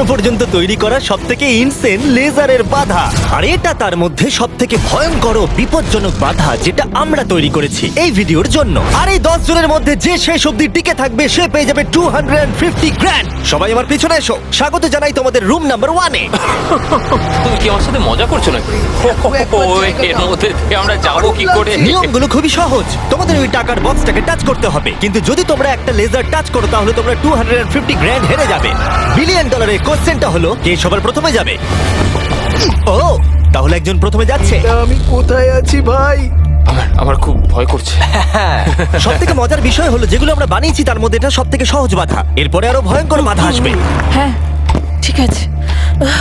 এখনো পর্যন্ত তৈরি করা সবথেকে ইনসেন লেজারের বাধা, আর এটা তার মধ্যে সবথেকে ভয়ঙ্কর ও বিপজ্জনক বাধা যেটা আমরা তৈরি করেছি এই ভিডিওর জন্য। আর এই 10 জনের মধ্যে যে শেষ অবধি টিকে থাকবে সে পেয়ে যাবে 250 গ্র্যান্ড। সবাই আমার পিছনে এসো, স্বাগত জানাই তোমাদের রুম নাম্বার 1 এ। তুমি কি আমার সাথে মজা করছো নাকি? এর মধ্যে থেকে আমরা যাবো কি করে? নিয়মগুলো খুবই সহজ, তোমাদের ওই টাকার বক্সটাকে টাচ করতে হবে, কিন্তু যদি তোমরা একটা লেজার টাচ করো তাহলে তোমরা 250 গ্র্যান্ড হেরে যাবে। বিলিয়ন ডলারের কোশ্চেনটা হলো কে সবার প্রথমে যাবে। ও, তাহলে একজন প্রথমে যাচ্ছে। আমি কোথায় আছি ভাই? আমার খুব ভয় করছে। সব থেকে মজার বিষয় হলো যেগুলো আমরা বানিয়েছি তার মধ্যে এটা সব থেকে সহজ বাধা, এরপরে আরো ভয়ঙ্কর বাধা আসবে। হ্যাঁ ঠিক আছে।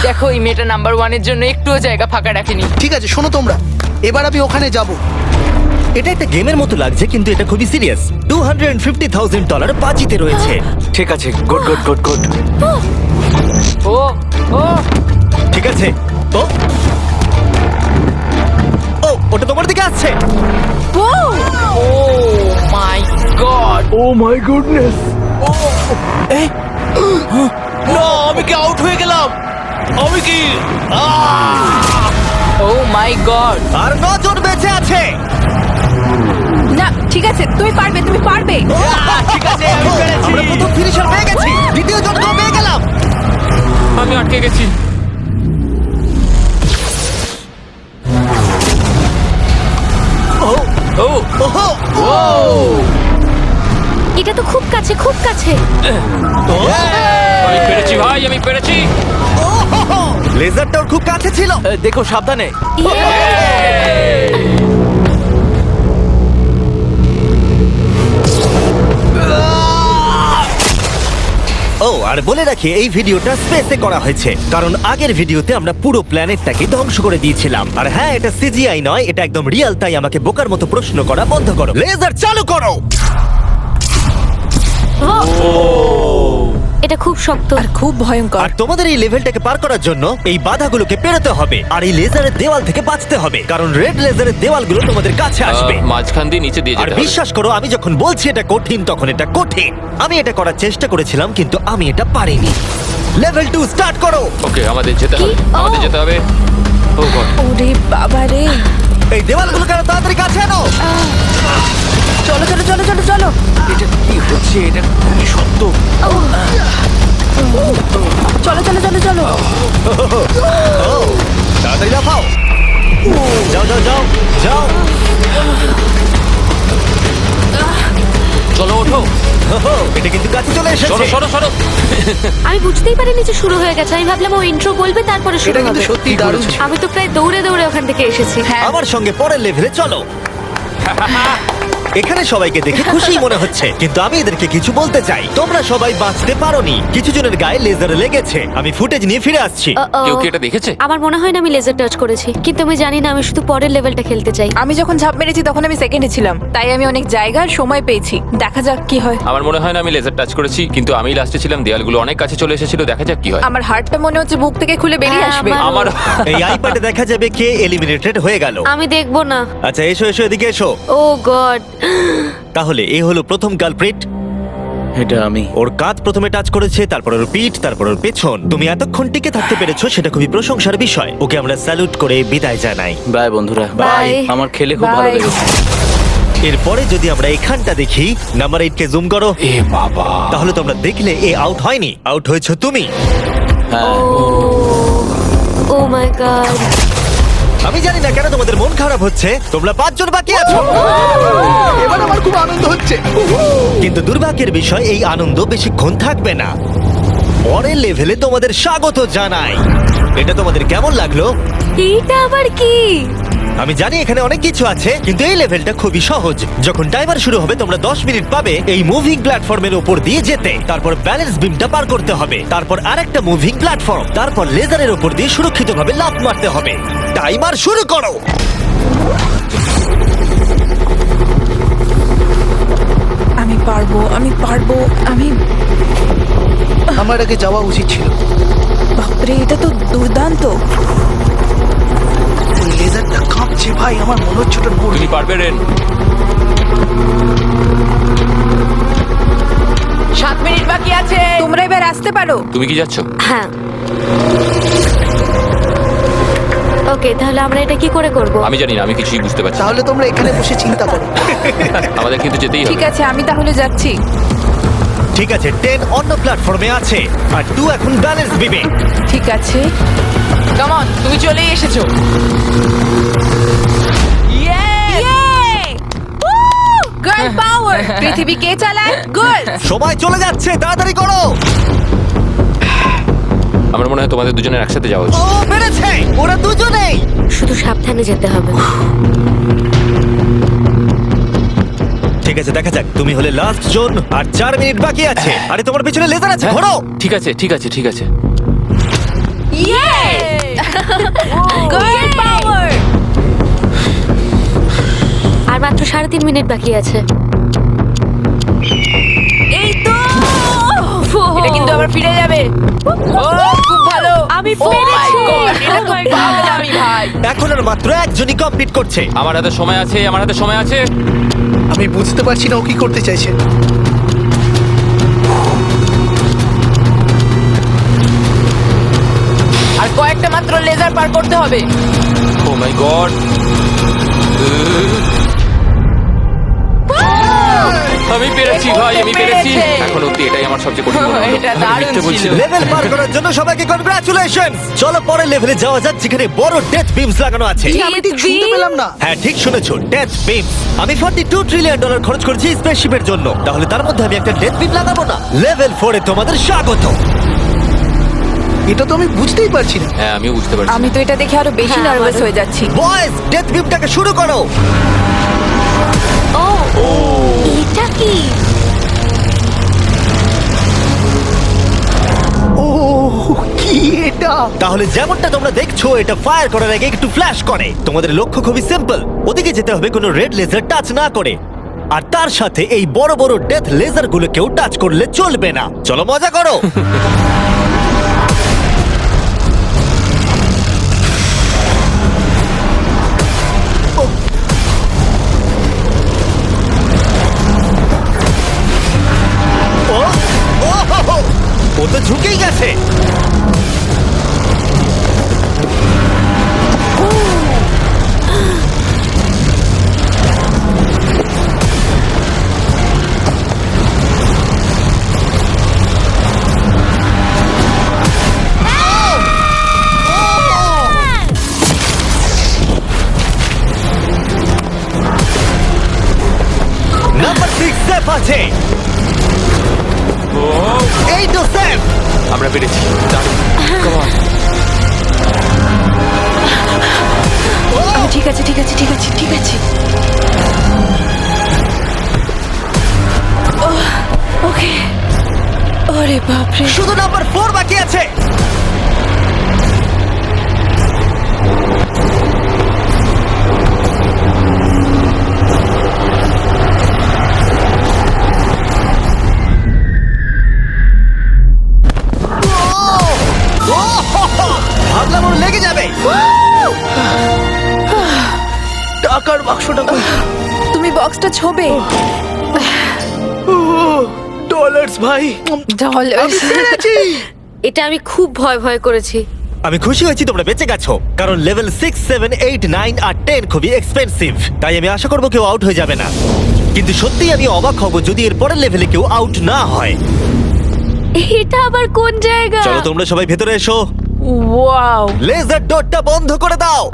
দেখো এই মেয়েটা নাম্বার 1 এর জন্য একটুও জায়গা ফাঁকা রাখেনি। ঠিক আছে শোনো তোমরা, এবার আমি ওখানে যাব। এটা একটা গেমের মতো লাগছে কিন্তু এটা খুবই সিরিয়াস। $250,000 বাজিতে রয়েছে। ঠিক আছে, গুড গুড গুড গুড। ও ও ঠিক আছে। ও ও, ওটা তোমার দিকে আসছে। Oh my god! Oh my goodness. না, আমি কি আউট হয়ে গেলাম? আমি কি? ও মাই গড! আর 9 জন বেঁচে আছে। না ঠিক আছে, তুমি পারবে তুমি পারবে। ঠিক আছে, আমি পেরেছি। আমরা প্রথম ফিনিশার পেয়ে গেছি, দ্বিতীয় জনকেও পেয়ে গেলাম। আমি আটকে গেছি। ও ও ওহো এটা তো খুব কাছে খুব কাছে। আমি পেরেছি ভাই, আমি পেরেছি। লেজারটা ওর খুব কাছে ছিল। দেখো সাবধানে। ও, আর বলে রাখি এই ভিডিওটা স্পেসে করা হয়েছে কারণ আগের ভিডিওতে আমরা পুরো প্ল্যানেটটাকে ধ্বংস করে দিয়েছিলাম। আর হ্যাঁ, এটা সিজিআই নয়, এটা একদম রিয়েল, তাই আমাকে বোকার মতো প্রশ্ন করা বন্ধ করো। লেজার চালু করো। এটা খুব শক্ত আর খুব ভয়ঙ্কর। আর তোমাদের এই লেভেলটাকে পার করার জন্য এই বাধাগুলোকে পেরোতে হবে আর এই লেজারের দেওয়াল থেকে বাঁচতে হবে, কারণ রেড লেজারের দেওয়ালগুলো তোমাদের কাছে আসবে। মাঝখান দিয়ে নিচে দিয়ে আর যেতে হবে। বিশ্বাস করো, আমি যখন বলছি এটা কঠিন তখন এটা কঠিন। আমি এটা করার চেষ্টা করেছিলাম কিন্তু আমি এটা পারিনি। লেভেল 2 স্টার্ট করো। ওকে, আমাদের যেতে হবে, আমাদের যেতে হবে। ও গড! ওরে বাবা রে। এই দেওয়ালগুলো কেন তাড়াতাড়ি কাছে আনো। চলো চলো চলো চলো চলো। এটা কি হচ্ছে? এটা খুবই শক্ত। চলো চলো চলো চলো। তাড়াতাড়ি লাফাও। যাও যাও যাও যাও। চলো ওঠো। ওহো, এটা কিন্তু কাছে চলে সরো এসেছে। সরো সরো। আমি বুঝতেই পারিনি যে শুরু হয়ে গেছে। আমি ভাবলাম ও ইন্ট্রো বলবে তারপরে শুরু এটা কিন্তু হবে। সত্যি দারুণ। আমি তো প্রায় দৌড়ে দৌড়ে ওখান থেকে এসেছি। হ্যাঁ আমার সঙ্গে পরের লেভেলে চলো। এখানে সবাইকে দেখে খুশি মনে হচ্ছে কিন্তু আমি এদেরকে কিছু বলতে চাই। তোমরা সবাই বাঁচতে পারোনি, কিছু জনের গায়ে লেজার লেগেছে। আমি ফুটেজ নিয়ে ফিরে আসছি। কেউ কি এটা দেখেছে? আমার মনে হয় না আমি লেজার টাচ করেছি, কিন্তু আমি জানি না, আমি শুধু পরের লেভেলটা খেলতে চাই। আমি যখন ঝাঁপ মেরেছি তখন আমি সেকেন্ডে ছিলাম, তাই আমি অনেক জায়গার সময় পেয়েছি। দেখা যাক কি হয়। আমার মনে হয় না আমি লেজার টাচ করেছি, কিন্তু আমি লাস্টে ছিলাম, দেয়ালগুলো অনেক কাছে চলে এসেছিল। দেখা যাক কি হয়। আমার হার্টটা মনে হচ্ছে বুক থেকে খুলে বেরিয়ে হ্যাঁ, আসবে। আমার এই আইপ্যাডে দেখা যাবে কে এলিমিনেটেড হয়ে গেল। আমি দেখবো না। আচ্ছা এসো এসো, এদিকে এসো। ও গড। তাহলে এই হলো প্রথম কালপ্রিট। এটা আমি। ওর কাঁধ প্রথমে টাচ করেছে, তারপর ওর পিঠ, তারপর ওর পেছন। তুমি এতক্ষণ টিকে থাকতে পেরেছো, সেটা খুবই প্রশংসার বিষয়। ওকে আমরা স্যালুট করে বিদায় জানাই। বাই বন্ধুরা। Bye. আমার খেলে খুব ভালো Bye. লেগেছে। এরপরে যদি আমরা এখানটা দেখি, নাম্বার 8 কে জুম করো। এ বাবা! তাহলে তোমরা দেখলে এ আউট হয়নি, আউট হয়েছো তুমি। হ্যাঁ। ও মাই গড। আমি জানি না কেন তোমাদের মন খারাপ হচ্ছে, তোমরা 5 জন বাকি আছো। এবার আমার খুব আনন্দ হচ্ছে। কিন্তু দুর্ভাগ্যের বিষয়, এই আনন্দ বেশিক্ষণ থাকবে না। পরের লেভেলে তোমাদের স্বাগত জানাই। এটা তোমাদের কেমন লাগলো? এইটা আবার কি? আমি জানি এখানে অনেক কিছু আছে, কিন্তু এই লেভেলটা খুবই সহজ। যখন টাইমার শুরু হবে তোমরা 10 মিনিট পাবে এই মুভিং প্ল্যাটফর্মের উপর দিয়ে যেতে। তারপর ব্যালেন্স বিমটা পার করতে হবে, তারপর আরেকটা মুভিং প্ল্যাটফর্ম, তারপর লেজারের উপর দিয়ে সুরক্ষিতভাবে লাফ মারতে হবে। টাইমার শুরু করো। আমি পারবো আমি পারবো। আমার আগে যাওয়া উচিত ছিল। বাপরে, এটা তো দুর্দান্ত। ওই লেজারটা কাঁপছে ভাই, আমার মনে হচ্ছে ওটা নড়বে। তুমি পারবে রেন। মিনিট বাকি আছে। তোমরা এবার আসতে পারো। তুমি কি যাচ্ছ? হ্যাঁ ওকে, তাহলে আমরা এটা কি করে করব? আমি জানি না, আমি কিছুই বুঝতে পারছি না। তাহলে তোমরা এখানে বসে চিন্তা করো। আমাদের কিন্তু যেতেই হবে। ঠিক আছে, আমি তাহলে যাচ্ছি। ঠিক আছে, 10 অন্য প্ল্যাটফর্মে আছে আর 2 এখন ব্যালেন্স বিমে। ঠিক আছে। কাম অন, তুমি চলেই এসেছো। গার্ল পাওয়ার। পৃথিবী কে চালায়? গার্ল। সময় চলে যাচ্ছে, তাড়াতাড়ি করো। আমার মনে হয় তোমাদের দুজনের একসাথে যাওয়া উচিত। ও পেরেছে, ওরা দুজনেই। শুধু সাবধানে যেতে হবে। ঠিক আছে, দেখা যাক। তুমি হলে লাস্ট জোন আর 4 মিনিট বাকি আছে। আরে তোমার পিছনে লেজার আছে, হ্যাঁ, ঘোরো। ঠিক আছে ঠিক আছে ঠিক আছে। গার্ল পাওয়ার। আর মাত্র 3.5 মিনিট বাকি আছে। এই তো। এটা কিন্তু আবার ফিরে যাবে। ও খুব ভালো। আমি Oh my পেরেছি। God, এটা তো Oh my God. পাগলামি ভাই। এখন আর মাত্র একজনই কমপ্লিট করছে। আমার হাতে সময় আছে, আমার হাতে সময় আছে। আমি বুঝতে পারছি না ও কি করতে চাইছে। আর কয়েকটা মাত্র লেজার পার করতে হবে। ও মাই গড। আমি পেরেছি ভাই, আমি পেরেছি। পেরেছে। এখন অব্দি এটাই আমার সবচেয়ে কঠিন মনে হলো। এটা আমি দারুণ মিথ্যে বলছি ছিল। না। লেভেল পার করার জন্য সবাইকে কনগ্রাচুলেশন। চলো পরের লেভেলে যাওয়া যাক, যেখানে বড় ডেথ বিমস লাগানো আছে। কি, আমি ঠিক শুনতে পেলাম না। হ্যাঁ ঠিক শুনেছো, ডেথ বিমস। আমি $42 ট্রিলিয়ন খরচ করেছি স্পেসশিপের জন্য, তাহলে তার মধ্যে আমি একটা ডেথ বিম লাগাবো না? লেভেল 4 এ তোমাদের স্বাগত। এটা তো আমি বুঝতেই পারছি না। হ্যাঁ, আমিও বুঝতে পারছি। আমি তো এটা দেখে আরো বেশি হ্যাঁ, নার্ভাস আমারও। হয়ে যাচ্ছি। বয়েজ, ডেথ বিমটাকে শুরু করো। ও এটা কি? ও কি এটা? তাহলে যেমনটা তোমরা দেখছো, এটা ফায়ার করার আগে একটু ফ্ল্যাশ করে। তোমাদের লক্ষ্য খুবই সিম্পল, ওদিকে যেতে হবে কোনো রেড লেজার টাচ না করে। আর তার সাথে এই বড় বড় ডেথ লেজার গুলোকেও টাচ করলে চলবে না। চলো মজা করো। ও ও হো হো, ও তো ঝুঁকেই গেছে। নাম্বার 6 সেফ আছে। এই তো সেফ। আমরা পেরেছি। দারুণ। Come on. ঠিক আছে, ঠিক আছে, ঠিক আছে, ঠিক আছে। ওকে। ওরে বাপরে। শুধু নাম্বার 4 বাকি আছে। ভাবলাম ওর লেগে যাবে। টাকার বাক্সটা কই? তুমি বক্সটা ছোবে। ডলার্স ভাই। ডলার্স। পেরেছি। এটা আমি খুব ভয় ভয় করেছি। আমি খুশি হয়েছি তোমরা বেঁচে গেছো, কারণ লেভেল 6, 7, 8, 9 আর 10 খুবই এক্সপেন্সিভ। তাই আমি আশা করবো কেউ আউট হয়ে যাবে না। কিন্তু সত্যি আমি অবাক হব যদি এর পরের লেভেলে কেউ আউট না হয়। এটা আবার কোন জায়গা? চলো তোমরা সবাই ভেতরে এসো। ওয়াও। লেজার ডটটা বন্ধ করে দাও।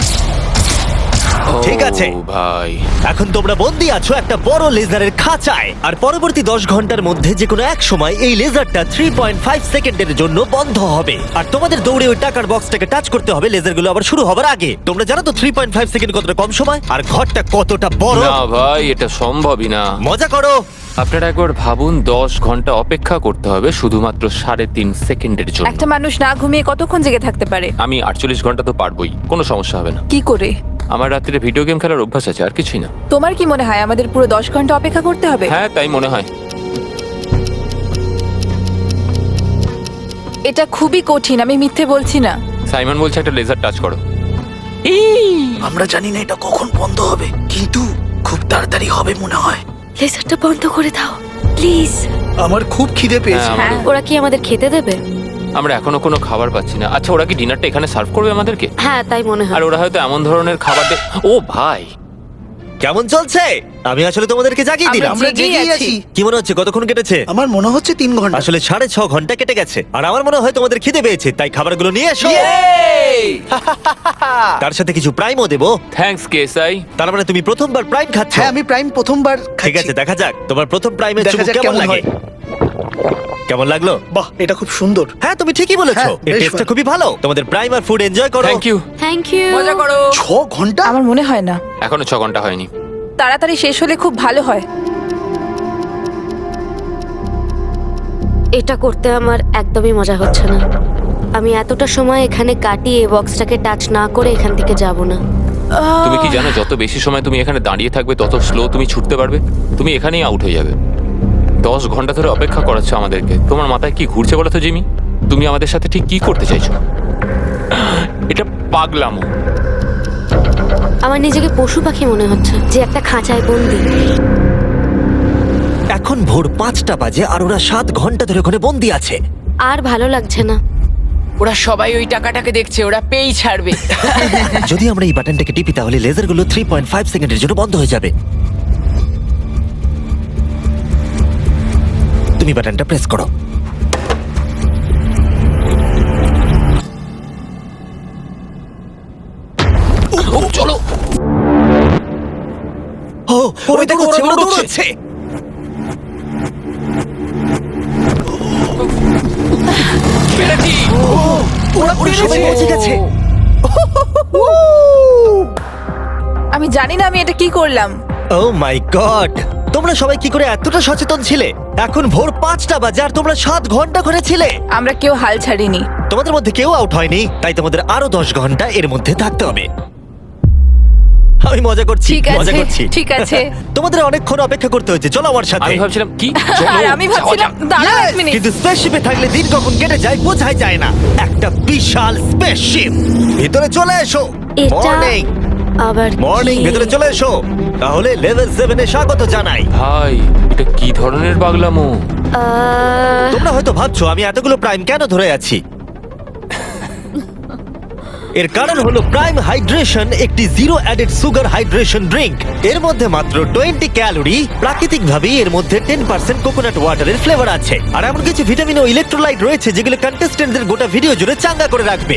ঠিক আছে। ও ভাই। এখন তোমরা বন্দি আছো একটা বড় লেজারের খাঁচায়, আর পরবর্তী 10 ঘন্টার মধ্যে যে কোনো এক সময় এই লেজারটা 3.5 সেকেন্ডের জন্য বন্ধ হবে। আর তোমাদের দৌড়ে ওই টাকার বক্সটাকে টাচ করতে হবে লেজারগুলো আবার শুরু হবার আগে। তোমরা জানো তো 3.5 সেকেন্ড কতটা কম সময়, আর ঘরটা কতটা বড়। না ভাই, এটা সম্ভবই না। মজা করো। আপনারা একবার ভাবুন, 10 ঘন্টা অপেক্ষা করতে হবে শুধুমাত্র 3.5 সেকেন্ডের জন্য। একটা মানুষ না ঘুমিয়ে কতক্ষণ জেগে থাকতে পারে? আমি 48 ঘন্টা তো পারবোই, কোনো সমস্যা হবে না। কি করে? আমার রাত্রে ভিডিও গেম খেলার অভ্যাস আছে, আর কিছুই না। তোমার কি মনে হয় আমাদের পুরো 10 ঘন্টা অপেক্ষা করতে হবে? হ্যাঁ, তাই মনে হয়। এটা খুবই কঠিন, আমি মিথ্যে বলছি না। সাইমন বলছে একটা লেজার টাচ করো। আমরা জানি না এটা কখন বন্ধ হবে, কিন্তু খুব তাড়াতাড়ি হবে মনে হয়। লেজারটা বন্ধ করে দাও প্লিজ। আমার খুব খিদে পেয়েছে। হ্যাঁ, হ্যাঁ ওরা কি আমাদের খেতে দেবে? আমরা এখনো কোনো খাবার পাচ্ছি না। আচ্ছা, ওরা কি ডিনারটা এখানে সার্ভ করবে আমাদেরকে? হ্যাঁ তাই মনে আর হয়। ওরা হয়তো এমন ধরনের খাবার ও ভাই, কেমন চলছে? আমি আসলে তোমাদেরকে জাগিয়ে আমরা দিলাম। আমরা জেগেই জেগেই আছি। আছি। কি মনে হচ্ছে কতক্ষণ কেটেছে? আমার মনে হচ্ছে 3 ঘন্টা। আসলে 6.5 ঘন্টা কেটে গেছে, আর আমার মনে হয় তোমাদের খিদে পেয়েছে, তাই খাবারগুলো নিয়ে এসো। তার সাথে কিছু প্রাইমও দেবো। থ্যাঙ্কস কেসাই। তার মানে তুমি প্রথমবার প্রাইম খাচ্ছ? হ্যাঁ, আমি প্রাইম প্রথমবার ঠিক খাচ্ছি। আছে, দেখা যাক তোমার প্রথম প্রাইমের দেখা চুমুক যাক কেমন কেমন লাগে। হয়। কেমন লাগলো? বাহ, এটা খুব সুন্দর। হ্যাঁ, তুমি ঠিকই বলেছো, হ্যাঁ, এর বেশ টেস্টটা ভালো। খুবই ভালো। তোমাদের প্রাইম আর ফুড এনজয় করো। Thank you. Thank you. মজা করো। 6 ঘন্টা? আমার মনে হয় না, এখনো 6 ঘন্টা হয়নি। তাড়াতাড়ি শেষ হলে খুব ভালো হয়। এটা করতে আমার একদমই মজা হচ্ছে না। আমি এতটা সময় এখানে কাটিয়ে বক্সটাকে টাচ না করে এখান থেকে যাব না। তুমি কি জানো যত বেশি সময় তুমি এখানে দাঁড়িয়ে থাকবে তত স্লো তুমি ছুটতে পারবে। তুমি এখানেই আউট হয়ে যাবে। 10 ঘন্টা ধরে অপেক্ষা করাচ্ছ আমাদেরকে। তোমার মাথায় কি ঘুরছে বলো তো জিমি? তুমি আমাদের সাথে ঠিক কি করতে চাইছো? এটা পাগলামো। আমার নিজেকে পশু পাখি মনে হচ্ছে, যে একটা খাঁচায় বন্দি। এখন ভোর 5টা বাজে আর ওরা 7 ঘন্টা ধরে ওখানে বন্দি আছে। আর ভালো লাগছে না। ওরা সবাই ওই টাকাটাকে দেখছে, ওরা পেই ছাড়বে। যদি আমরা এই বাটনটাকে টিপি তাহলে লেজারগুলো 3.5 সেকেন্ডের জন্য বন্ধ হয়ে যাবে। তুমি বাটনটা প্রেস করো। চলো। ও, ওরা দৌড়চ্ছে, ওরা দৌড়চ্ছে। পেরেছি। ওরা সবাই পৌঁছে গেছে। আমি জানি না আমি এটা কি করলাম। ও মাই গড, তোমরা সবাই কি করে এতটা সচেতন ছিলে? এখন ভোর 5টা বাজে আর তোমরা 7 ঘন্টা করে ছিলে। আমরা কেউ হাল ছাড়িনি। তোমাদের মধ্যে কেউ আউট হয়নি, তাই তোমাদের আরো 10 ঘন্টা এর মধ্যে থাকতে হবে। আমি মজা করছি, ঠিক মজা আছে, করছি। ঠিক আছে। তোমাদের অনেকক্ষণ অপেক্ষা করতে হয়েছে, চলো আমার সাথে। আমি ভাবছিলাম কি আর আমি ভাবছিলাম দাঁড়াও এক মিনিট। কিন্তু স্পেসশিপে থাকলে দিন কখন কেটে যায় বোঝাই যায় না। একটা বিশাল স্পেসশিপ। ভিতরে চলে এসো। এটা মর্নিং, আবার কি? মর্নিং, ভিতরে চলে এসো। তাহলে লেভেল 7 এ স্বাগত জানাই। ভাই, এটা কি ধরনের পাগলামো? তোমরা হয়তো ভাবছো আমি এতগুলো প্রাইম কেন ধরে আছি। এর কারণ হলো প্রাইম হাইড্রেশন একটি zero added sugar hydration drink. এর মধ্যে মাত্র 20 ক্যালোরি, প্রাকৃতিকভাবেই এর মধ্যে 10% কোকোনাট ওয়াটারের ফ্লেভার আছে, আর এমন কিছু ভিটামিন ও ইলেকট্রোলাইট রয়েছে যেগুলো কন্টেস্টেন্টদের গোটা ভিডিও জুড়ে চাঙ্গা করে রাখবে।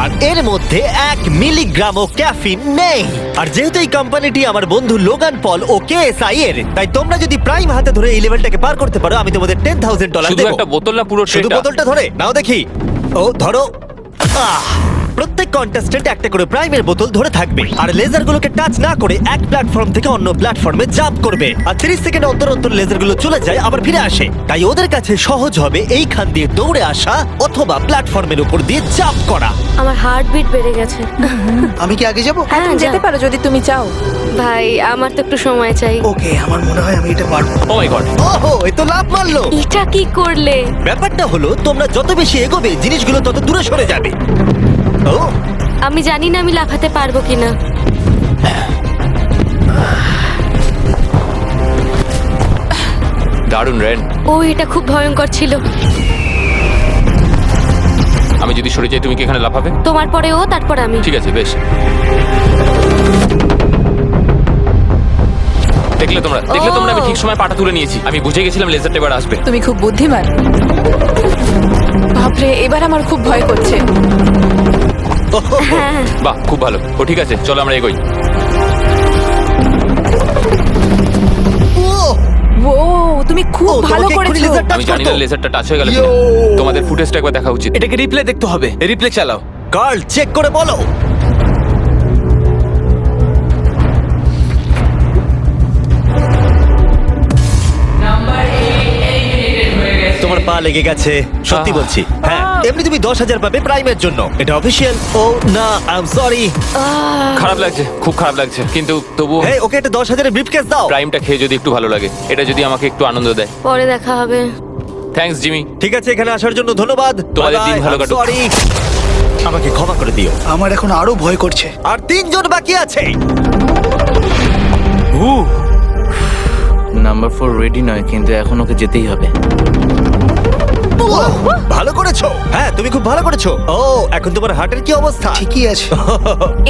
আর এর মধ্যে 1 মিলিগ্রামও ক্যাফিন নেই। আর যেহেতু এই কোম্পানিটি আমার বন্ধু লোগান পল ও KSI এর, তাই তোমরা যদি প্রাইম হাতে ধরে এই লেভেলটাকে পার করতে পারো আমি তোমাদের $10,000 শুধু দেবো। একটা বোতল না পুরো শুধু ট্রেটা? বোতলটা ধরে নাও দেখি। ও ধরো। প্রত্যেক কন্টেস্টেন্ট একটা করে প্রাইমের বোতল ধরে থাকবে আর লেজারগুলোকে টাচ না করে এক প্ল্যাটফর্ম থেকে অন্য প্ল্যাটফর্মে জাম্প করবে। আর 30 সেকেন্ড অন্তর অন্তর লেজারগুলো চলে যায় আবার ফিরে আসে, তাই ওদের কাছে সহজ হবে এইখান দিয়ে দৌড়ে আসা অথবা প্ল্যাটফর্মের উপর দিয়ে জাম্প করা। আমার হার্টবিট বেড়ে গেছে। আমি কি আগে যাব? হ্যাঁ তুমি যেতে যাও। পারো যদি তুমি চাও। ভাই আমার তো একটু সময় চাই। ওকে, আমার মনে হয় আমি এটা পারবো। ও মাই গড। ওহো, এ তো লাভ মারলো। এটা কি করলে? ব্যাপারটা হলো তোমরা যত বেশি এগোবে জিনিসগুলো তত দূরে সরে যাবে। ও, আমি জানি না আমি লাফাতে পারবো কিনা। দারুণ রেন। ও এটা খুব ভয়ঙ্কর ছিল। আমি যদি সরে যাই তুমি কি এখানে লাফাবে? তোমার পরে ও, তারপর আমি। ঠিক আছে, বেশ। দেখলে তোমরা আমি ঠিক সময় পাটা তুলে নিয়েছি। আমি বুঝে গেছিলাম লেজারটা এবার আসবে। তুমি খুব বুদ্ধিমান। বাপরে, এবার আমার খুব ভয় করছে। হ্যাঁ বাহ, খুব ভালো। ও ঠিক আছে, চলো আমরা এগোই। ও তুমি খুব ও, ভালো তোমাকে এক্ষুনি করেছো। laser touch আমি জানি না করতো। লেজারটা টাচ হয়ে গেল কিনা। তোমাদের ফুটেজটা একবার দেখা উচিত। এটাকে রিপ্লে দেখতে হবে। রিপ্লে চালাও। কার্ল চেক করে বলো। তোমার পা লেগে গেছে, সত্যি বলছি। হ্যাঁ, এমনি তুমি 10,000 পাবে প্রাইমের জন্য, এটা অফিসিয়াল। ও না, আই এম সরি। খারাপ লাগছে, খুব খারাপ লাগছে, কিন্তু তবুও হ্যাঁ, ওকে এটা 10,000 ব্রিফকেস দাও। প্রাইমটা খেয়ে যদি একটু ভালো লাগে, এটা যদি আমাকে একটু আনন্দ দেয়। পরে দেখা হবে। Thanks Jimmy. ঠিক আছে, এখানে আসার জন্য ধন্যবাদ। তোমাদের দিন ভালো কাটুক। সরি, আমাকে ক্ষমা করে দিও। আমার এখন আরো ভয় করছে। আর 3 জন বাকি আছে। নাম্বার 4 রেডি নয়, কিন্তু এখন ওকে যেতেই হবে। ভালো করেছো। হ্যাঁ, তুমি খুব ভালো করেছো। ও, এখন তোমার হার্টের কি অবস্থা? ঠিকই আছে।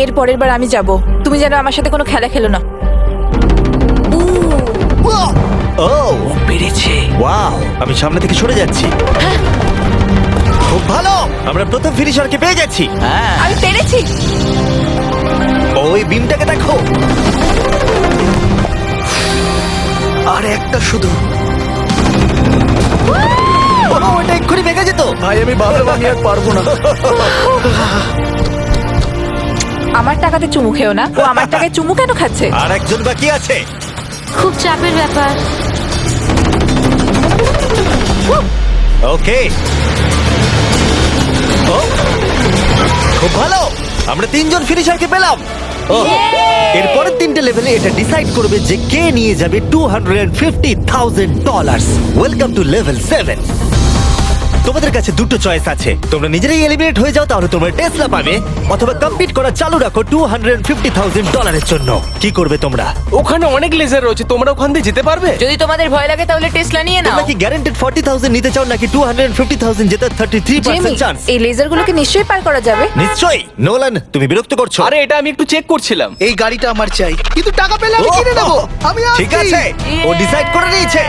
এর পরের বার আমি যাব, তুমি যেন আমার সাথে কোনো খেলা খেলো না। ও, পেরেছে। ওয়াও, আমি সামনে থেকে সরে যাচ্ছি। খুব ভালো, আমরা প্রথম ফিনিশারকে পেয়ে গেছি। হ্যাঁ, আমি পেরেছি। ওই বিমটাকে দেখো। আর একটা শুধু। ও, ওটা এক্ষুনি ভেঙে যেত। ভাই আমি ভাবলাম আমি আর পারবো না। আমার টাকাতে চুমু খেও না, ও আমার টাকায় চুমু কেন খাচ্ছে? আর একজন বাকি আছে। খুব চাপের ব্যাপার। ওকে, ও, খুব ভালো, আমরা তিনজন ফিনিশারকে পেলাম। ও, এরপরের তিনটে লেভেলে এটা ডিসাইড করবে যে কে নিয়ে যাবে $250,000। Welcome to level 7। তোমাদের কাছে দুটো চয়েস আছে, তোমরা নিজেরাই এলিমিনেট হয়ে যাও তাহলে তোমরা টেসলা পাবে, অথবা কম্পিট করা চালু রাখো $250,000 জন্য। কি করবে তোমরা? ওখানে অনেক লেজার রয়েছে, তোমরা ওখান দিয়ে যেতে পারবে? যদি তোমাদের ভয় লাগে তাহলে টেসলা নিয়ে নাও। তোমরা কি গ্যারান্টেড 40,000 নিতে চাও নাকি 250,000 জেতার 33% চান্স? এই লেজারগুলোকে নিশ্চয়ই পার করা যাবে। নিশ্চয়ই। নোলান, তুমি বিরক্ত করছো। আরে এটা আমি একটু চেক করছিলাম। এই গাড়িটা আমার চাই, কিন্তু টাকা পেলে আমি কিনে নেবো। আমি ঠিক আসছি। আছে, ও ডিসাইড করে নিয়েছে।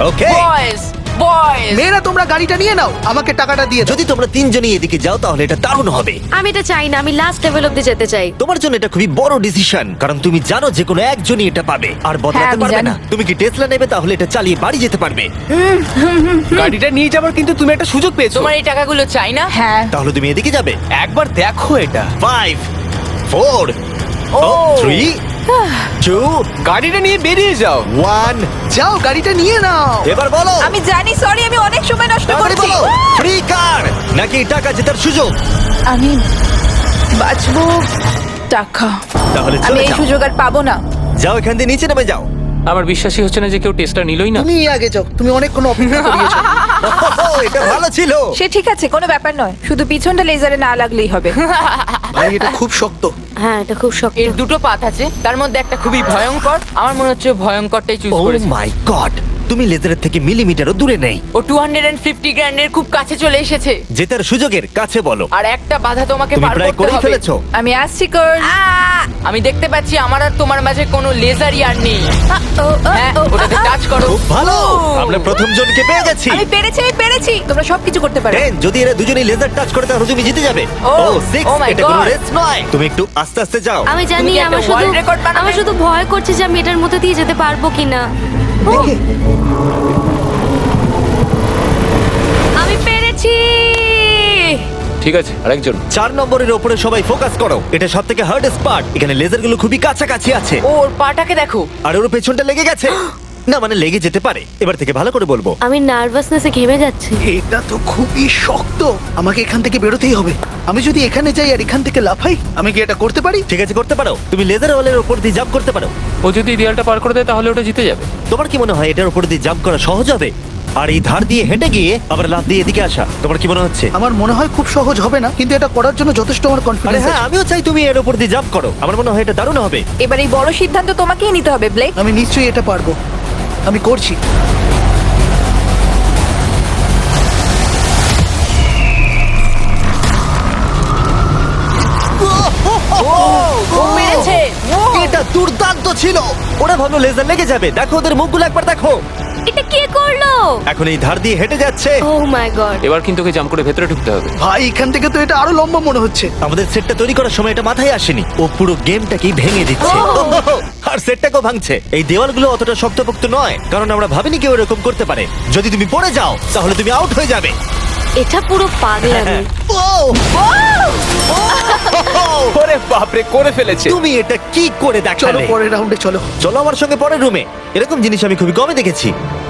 ওকে, বয়েজ বয়েজ মেয়েরা তোমরা গাড়িটা নিয়ে নাও, আমাকে টাকাটা দিয়ে দাও। যদি তোমরা তিনজনই এদিকে যাও তাহলে এটা দারুণ হবে। আমি এটা চাই না, আমি লাস্ট লেভেল অব্দি যেতে চাই। তোমার জন্য এটা খুবই বড় ডিসিশন, কারণ তুমি জানো যে কোনো একজনই এটা পাবে আর হ্যাঁ, বদলাতে আমি পারবে জানি। না। তুমি কি টেসলা নেবে? তাহলে এটা চালিয়ে বাড়ি যেতে পারবে। গাড়িটা নিয়ে যাবার কিন্তু তুমি একটা সুযোগ পেয়েছো। তোমার এই টাকাগুলো চাই না? হ্যাঁ, তাহলে তুমি এদিকে যাবে। একবার দেখো এটা। 5 4 3 2 গাড়িটা নিয়ে বেরিয়ে যাও। 1। যাও গাড়িটা নিয়ে নাও। এবার বলো, আমি জানি, সরি, আমি অনেক সময় নষ্ট তাড়াতাড়ি করছি। বলো, ফ্রি কার নাকি টাকা জেতার সুযোগ? আমি বাঁচবো টাকা। তাহলে আমি চলে এই যাও। সুযোগ আর পাবো না। যাও, এখান দিয়ে নিচে নেমে যাও। আমার বিশ্বাসই হচ্ছে না যে কেউ টেস্টটা নিলই না। তুমি আগে যাও, তুমি অনেকক্ষণ অপেক্ষা করিয়েছো। ওহ, এটা ভালো ছিল। সে ঠিক আছে, কোনো ব্যাপার নয়, শুধু পিছনটা লেজারে না লাগলেই হবে। ভাই এটা খুব শক্ত। হ্যাঁ, এটা খুব শক্ত। এর দুটো পাত আছে, তার মধ্যে একটা খুবই ভয়ঙ্কর। আমার মনে হচ্ছে ভয়ঙ্করটাই চুজ ও করেছে। মাই গড, তুমি লেজারের থেকে মিলিমিটারও দূরে নেই। ও 250 গ্র্যান্ডের খুব কাছে চলে এসেছে। জেতার সুযোগের কাছে বলো। আর একটা বাধা তোমাকে তুমি পার প্রায় করতে করেই হবে। ফেলেছো। আমি আসছি কর। আমি দেখতে পাচ্ছি আমার আর তোমার মাঝে কোনো লেজারই আর নেই। হ্যাঁ, ওটাতে টাচ করো। খুব ভালো, আমরা প্রথম জনকে পেয়ে গেছি। আমি পেরেছি। তোমরা সবকিছু করতে পারো। 10, যদি এরা দুজনেই লেজার টাচ করে তাহলে তুমি জিতে যাবে। ও, ও 6, oh my এটা কোনো God. রেস নয়। তুমি একটু আস্তে আস্তে যাও। আমি জানি, তুমি কি একটা world record বানাবে? আমার শুধু ভয় করছে যে আমি এটার মধ্যে দিয়ে যেতে পারবো কিনা। দেখে আমি পেরেছি। ঠিক আছে, আরেকজন। 4 নম্বরের উপরে সবাই ফোকাস করো, এটা সবথেকে হার্ডেস্ট পার্ট। এখানে লেজারগুলো খুবই কাছাকাছি আছে ওর পাটাকে দেখো। আর ওর পেছনটা লেগে গেছে। না মানে লেগে যেতে পারে। এবার থেকে ভালো করে বলবো। আমি নার্ভাসনেসে ঘেমে যাচ্ছি। এটা তো খুবই শক্ত, আমাকে এখান থেকে বেরোতেই হবে। আমি যদি এখানে যাই আর এখান থেকে লাফাই, আমি কি এটা করতে পারি? ঠিক আছে, করতে পারো। তুমি লেজার ওয়ালের উপর দিয়ে জাম্প করতে পারো। ও যদি দেয়ালটা পার করে দেয় তাহলে ওটা জিতে যাবে। তোমার কি মনে হয় এটার উপর দিয়ে জাম্প করা সহজ হবে? আর এই ধার দিয়ে হেঁটে গিয়ে আবার লাফ দিয়ে এদিকে আসা, তোমার কি মনে হচ্ছে? আমার মনে হয় খুব সহজ হবে না, কিন্তু এটা করার জন্য যথেষ্ট আমার আরে কনফিডেন্স হ্যাঁ, আছে। আমিও চাই তুমি এর উপর দিয়ে জাম্প করো। আমার মনে হয় এটা দারুণ হবে। এবার এই বড় সিদ্ধান্ত তোমাকেই নিতে হবে, ব্লেক। আমি নিশ্চয়ই এটা পারবো, আমি করছি। ও পেরেছে। এটা দুর্দান্ত ছিল। ওরা ভাবলো লেজার লেগে যাবে। দেখো ওদের মুখগুলো একবার দেখো। এটা কে করলো? এখন এই ধার দিয়ে হেঁটে যাচ্ছে। ও মাই গড। এবার কিন্তু ওকে জাম্প করে ভেতরে ঢুকতে হবে। ভাই এখান থেকে তো এটা আরো লম্বা মনে হচ্ছে। আমাদের সেটটা তৈরি করার সময় এটা মাথায় আসেনি। ও পুরো গেমটাকেই ভেঙে দিচ্ছে। আর সেটটাকেও ভাঙছে। এই দেওয়ালগুলো অতটা শক্তপোক্ত নয়, কারণ আমরা ভাবিনি কেউ এরকম করতে পারে। যদি তুমি পড়ে যাও তাহলে তুমি আউট হয়ে যাবে। এটা পুরো পাগলামি। ওরে বাপরে, করে ফেলেছে। তুমি এটা কি করে চলো দেখালে? পরের রাউন্ডে চলো। চলো আমার সঙ্গে পরের রুমে। এরকম জিনিস আমি খুবই কমই দেখেছি।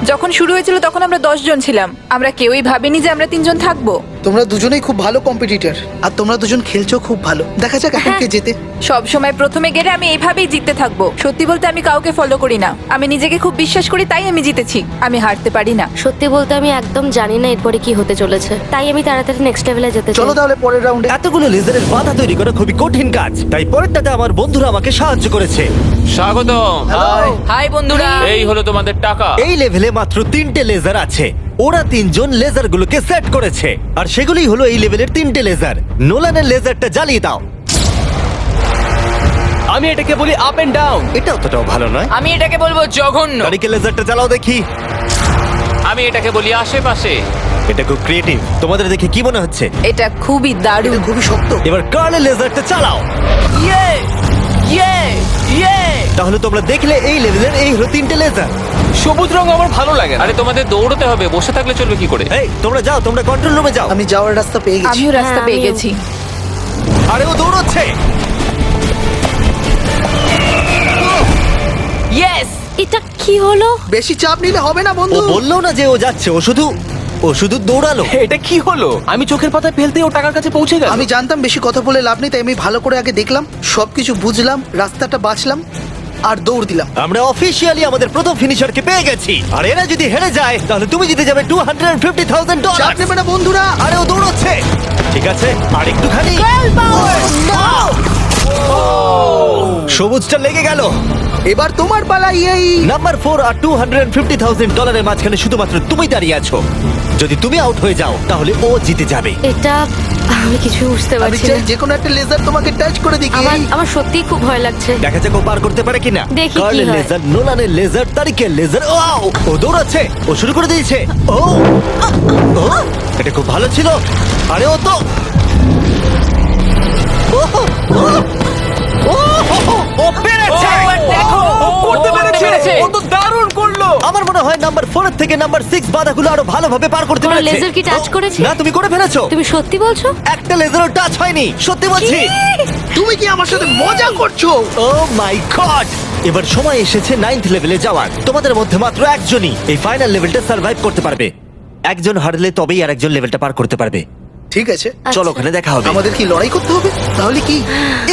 যখন শুরু হয়েছিল তখন আমরা 10 জন ছিলাম। আমরা কেউই ভাবিনি যে আমরা 3 জন থাকবো। তোমরা দুজনেই খুব ভালো কম্পিটিটর, আর তোমরা দুজন খেলছো খুব ভালো। দেখা যাক এখন কে জেতে। সব সময় প্রথমে গেলে আমি এইভাবেই জিততে থাকবো। সত্যি বলতে আমি কাউকে ফলো করি না, আমি নিজেকে খুব বিশ্বাস করি, তাই আমি জিতেছি। আমি হারতে পারি না। সত্যি বলতে আমি একদম জানি না এরপরে কি হতে চলেছে, তাই আমি তাড়াতাড়ি নেক্সট লেভেলে যেতে করতে চলো চাই। তাহলে পরের রাউন্ডে। এতগুলো লেজারের বাধা তৈরি করা খুবই কঠিন কাজ, তাই পরেরটাতে আমার বন্ধুরা আমাকে সাহায্য করেছে। স্বাগতম। হাই বন্ধুরা। এই হলো তোমাদের টাকা। এই লেভেলে মাত্র 3টে লেজার আছে। ওরা 3জন লেজারগুলোকে সেট করেছে, আর সেগুলোই হলো এই লেভেলের 3টে লেজার। নোলানের লেজারটা জ্বালিয়ে দাও। আমি এটাকে বলি আপ এন্ড ডাউন। এটা অতটাও ভালো নয়। আমি এটাকে বলবো জঘন্য। তারিখে লেজারটা চালাও দেখি। আমি এটাকে বলি আশেপাশে। এটা খুব ক্রিয়েটিভ। তোমাদের দেখে কি মনে হচ্ছে? এটা খুবই দারুণ। এটা খুবই শক্ত। এবার কার্লের লেজারটা চালাও। ইয়ে ইয়ে ইয়ে। তাহলে তোমরা দেখলে এই লেভেলের এই হলো 3টে লেজার। সবুজ রং আমার ভালো লাগে না। আরে তোমাদের দৌড়তে হবে, বসে থাকলে চলবে কি করে? এই তোমরা যাও, তোমরা কন্ট্রোল রুমে যাও। আমি যাওয়ার রাস্তা পেয়ে গেছি। আমিও রাস্তা হ্যাঁ, পেয়ে আমিও। গেছি। আরে ও দৌড়চ্ছে। ইয়েস। এটা কি হলো? বেশি চাপ নিলে হবে না ও বন্ধু। বললো না যে ও যাচ্ছে, ও শুধু দৌড়ালো। এটা কি হলো? আমি চোখের পাতায় ফেলতে ও টাকার কাছে পৌঁছে গেল। আমি জানতাম বেশি কথা বলে লাভ নেই, তাই আমি ভালো করে আগে দেখলাম, সবকিছু বুঝলাম, রাস্তাটা বাঁচলাম আর দৌড় দিলাম। আমরা অফিসিয়ালি আমাদের প্রথম ফিনিশারকে পেয়ে গেছি, আর এরা যদি হেরে যায় তাহলে তুমি জিতে যাবে $250,000। চাপ নেবে না বন্ধুরা। আরে ও দৌড়চ্ছে। ঠিক আছে, আর একটুখানি। সবুজটা লেগে গেল। এবার তোমার পালা। এই নাম্বার 4 আর $250,000 মাঝখানে শুধুমাত্র তুমি দাঁড়িয়ে আছো। যদি তুমি আউট হয়ে যাও তাহলে ও জিতে যাবে। এটা আমি কিছু বুঝতে আমি পারছি চাই না। যে কোনো একটা লেজার তোমাকে টাচ করে দেখি। আমার সত্যিই খুব ভয় লাগছে। দেখা যাক ও পার করতে পারে কিনা। দেখি কি কার্লের হয়। লেজার, নোলানের লেজার, তারিকের লেজার। ও দৌড়াচ্ছে, ও শুরু করে দিয়েছে। ও ও, এটা খুব ভালো ছিল। আরে ও তো ও, ও, ও, ও পেরেছে। দেখো ও করতে পেরেছে। ও তো দারুণ করলো। আমার মনে হয় নাম্বার 4 থেকে নাম্বার 6 বাধাগুলো আরো ভালোভাবে পার করতে তোমার পেরেছে। লেজার কি টাচ করেছে? না, তুমি করে ফেলেছো। তুমি সত্যি বলছো? একটা লেজারও টাচ হয়নি, সত্যি বলছি। তুমি কি আমার সাথে মজা করছো? ও মাই গড! এবার সময় এসেছে 9th লেভেলে যাওয়ার। তোমাদের মধ্যে মাত্র একজনই এই ফাইনাল লেভেলটা সার্ভাইভ করতে পারবে। একজন হারলে তবেই আর একজন লেভেলটা পার করতে পারবে। ঠিক আছে, চলো ওখানে দেখা হবে। আমাদের কি লড়াই করতে হবে? তাহলে কি?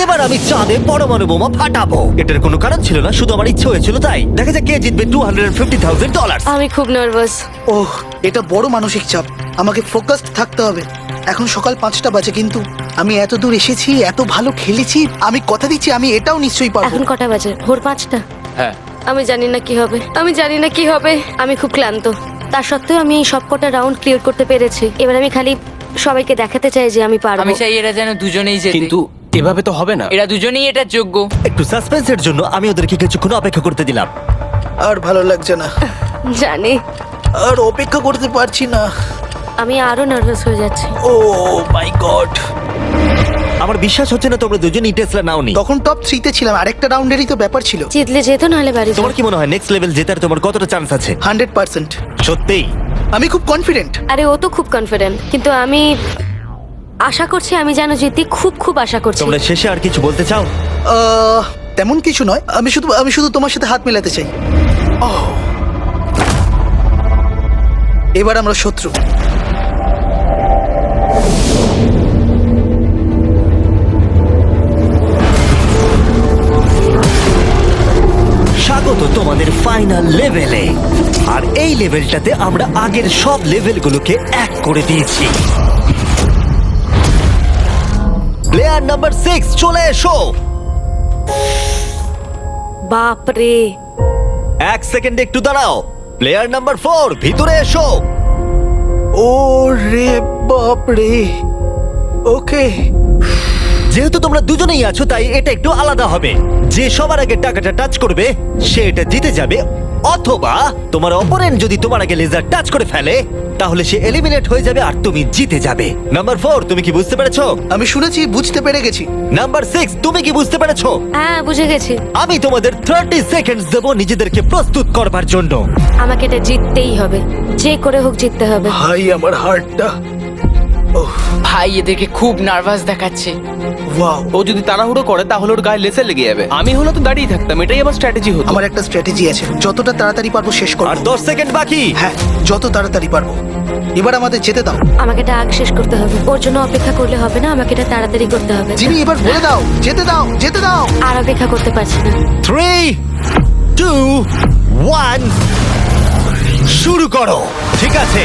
এবার আমি চাঁদে পরমাণু বোমা ফাটাবো। এটার কোনো কারণ ছিল না, শুধু আমার ইচ্ছে হয়েছিল তাই। দেখা যাক কে জিতবে $250,000। আমি খুব নার্ভাস। ওহ, এটা বড় মানসিক চাপ। আমাকে ফোকাসড থাকতে হবে। এখন সকাল 5টা বাজে, কিন্তু আমি এত দূর এসেছি, এত ভালো খেলেছি। আমি কথা দিচ্ছি আমি এটাও নিশ্চয়ই পারবো। এখন কটা বাজে? ভোর 5টা। হ্যাঁ। আমি জানি না কি হবে, আমি খুব ক্লান্ত। তার সত্ত্বেও আমি এই সবকটা রাউন্ড ক্লিয়ার করতে পেরেছি। এবার আমি খালি সবাইকে দেখাতে চাই যে আমি পারবো। আমি চাই এরা যেন দুজনেই জেতে। কিন্তু এভাবে তো হবে না। এরা দুজনেই এটার যোগ্য। একটু সাসপেন্সের জন্য আমি ওদেরকে কিছুক্ষণ অপেক্ষা করতে দিলাম। আর ভালো লাগছে না, জানি। আর অপেক্ষা করতে পারছি না। আমি আরো নার্ভাস হয়ে যাচ্ছি। ও মাই গড! আমার বিশ্বাস হচ্ছে না তোমরা দুজনই টেসলা নাওনি। তখন টপ 3-তে ছিলাম, আরেকটা রাউন্ডেরই তো ব্যাপার ছিল। জিতলে যেত, নাহলে বাড়ি যাও। তোমার কি মনে হয় নেক্সট লেভেল জেতার তোমার কতটা চান্স আছে? 100%। সত্যিই? আমি খুব কনফিডেন্ট। আরে ও তো খুব কনফিডেন্ট, কিন্তু আমি আশা করছি আমি যেন জিতি। খুব আশা করছি। তোমরা শেষে আর কিছু বলতে চাও? তেমন কিছু নয়, আমি শুধু তোমার সাথে হাত মেলাতে চাই। এবার আমরা শত্রু। স্বাগত তোমাদের ফাইনাল লেভেলে। আর এই লেভেলটাতে আমরা আগের সব লেভেলগুলোকে এক করে দিয়েছি। প্লেয়ার নাম্বার 6 চলে এসো। বাপ রে! 1 সেকেন্ড একটু দাঁড়াও। প্লেয়ার নাম্বার 4 ভিতরে এসো। ও রে বাপ রে। ওকে, যেহেতু তোমরা দুজনেই আছো তাই এটা একটু আলাদা হবে। যে সবার আগে টাকাটা টাচ করবে সে এটা জিতে যাবে, অথবা তোমার অপোনেন্ট যদি তোমার আগে লেজার টাচ করে ফেলে তাহলে সে এলিমিনেট হয়ে যাবে আর তুমি জিতে যাবে। নাম্বার 4 তুমি কি বুঝতে পেরেছো? আমি শুনেছি, বুঝতে পেরে গেছি। নাম্বার 6 তুমি কি বুঝতে পেরেছো? হ্যাঁ, বুঝে গেছি। আমি তোমাদের 30 সেকেন্ড দেবো নিজেদেরকে প্রস্তুত করবার জন্য। আমাকে এটা জিততেই হবে, যে করে হোক জিততে হবে। ভাই, আমার হার্টটা। ভাই এদেরকে খুব নার্ভাস দেখাচ্ছে। ওয়াও! ও যদি তাড়াহুড়ো করে তাহলে ওর গায়ে লেসে লেগে যাবে। আমি হলে তো দাঁড়িয়ে থাকতাম, এটাই আমার স্ট্র্যাটেজি হতো। আমার একটা স্ট্র্যাটেজি আছে, যতটা তাড়াতাড়ি পারবো শেষ করব। আর 10 সেকেন্ড বাকি। হ্যাঁ, যত তাড়াতাড়ি পারবো। এবার আমাদের যেতে দাও। আমাকে এটা আগ শেষ করতে হবে। ওর জন্য অপেক্ষা করলে হবে না, আমাকে এটা তাড়াতাড়ি করতে হবে। জিমি, এবার বলে দাও, যেতে দাও, যেতে দাও। আর অপেক্ষা করতে পারছি না। 3, 2, 1 শুরু করো। ঠিক আছে,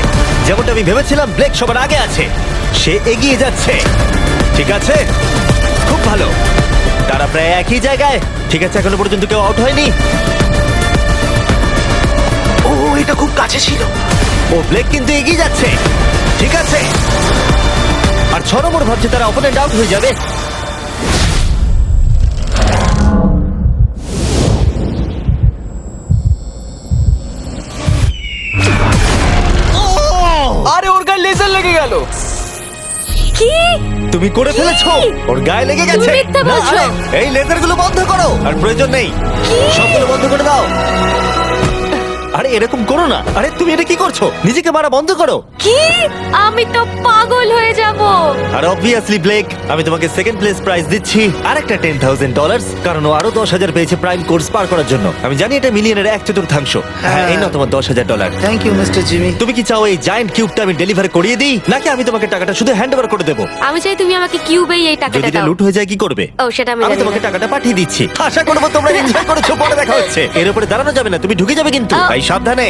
যেমনটা আমি ভেবেছিলাম, ব্লেক সবার আগে আছে। সে এগিয়ে যাচ্ছে। ঠিক আছে, খুব ভালো। তারা প্রায় একই জায়গায়। ঠিক আছে, এখনো পর্যন্ত কেউ আউট হয়নি। ও এটা খুব কাছে ছিল। ও ব্লেক কিন্তু এগিয়ে যাচ্ছে। ঠিক আছে, আর 6 নম্বর ভাবছে তারা অপোনেন্ট আউট হয়ে যাবে। আরে ওর গায়ে লেজার লেগে গেল। কি? তুমি করে ফেলেছো। ওর গায়ে লেগে গেছে। তুমি মিথ্যা না, বলছো। আরে, এই লেজারগুলো বন্ধ করো। আর প্রয়োজন নেই, সবগুলো বন্ধ করে দাও। আরে এরকম করো না। আরে তুমি এটা কি করছো? নিজেকে মারা বন্ধ করো। কি? আমি তো পাগল হয়ে যাব। আর অবভিয়াসলি ব্লেক, আমি তোমাকে সেকেন্ড প্লেস প্রাইজ দিচ্ছি আর একটা $10,000, কারণ ও আরো 10,000 পেয়েছে প্রাইম কোর্স পার করার জন্য। আমি জানি এটা মিলিয়নের 1/4। হ্যাঁ, এই নাও তোমার $10,000। Thank you mister Jimmy. তুমি কি চাও এই জায়ান্ট কিউবটা আমি ডেলিভার করিয়ে দিই, নাকি আমি তোমাকে টাকাটা শুধু হ্যান্ড ওভার করে দেবো? আমি চাই তুমি আমাকে কিউবেই এই যদি টাকাটা এটা দাও। লুট হয়ে যায় কি করবে? ও সেটা আমি আমি জানি তোমাকে না। টাকাটা পাঠিয়ে দিচ্ছি। আশা করবো তোমরা এনজয় করেছো। পরে দেখা হচ্ছে। এর উপরে দাঁড়ানো যাবে না, তুমি ঢুকে যাবে কিন্তু। আহ। তাই সাবধানে।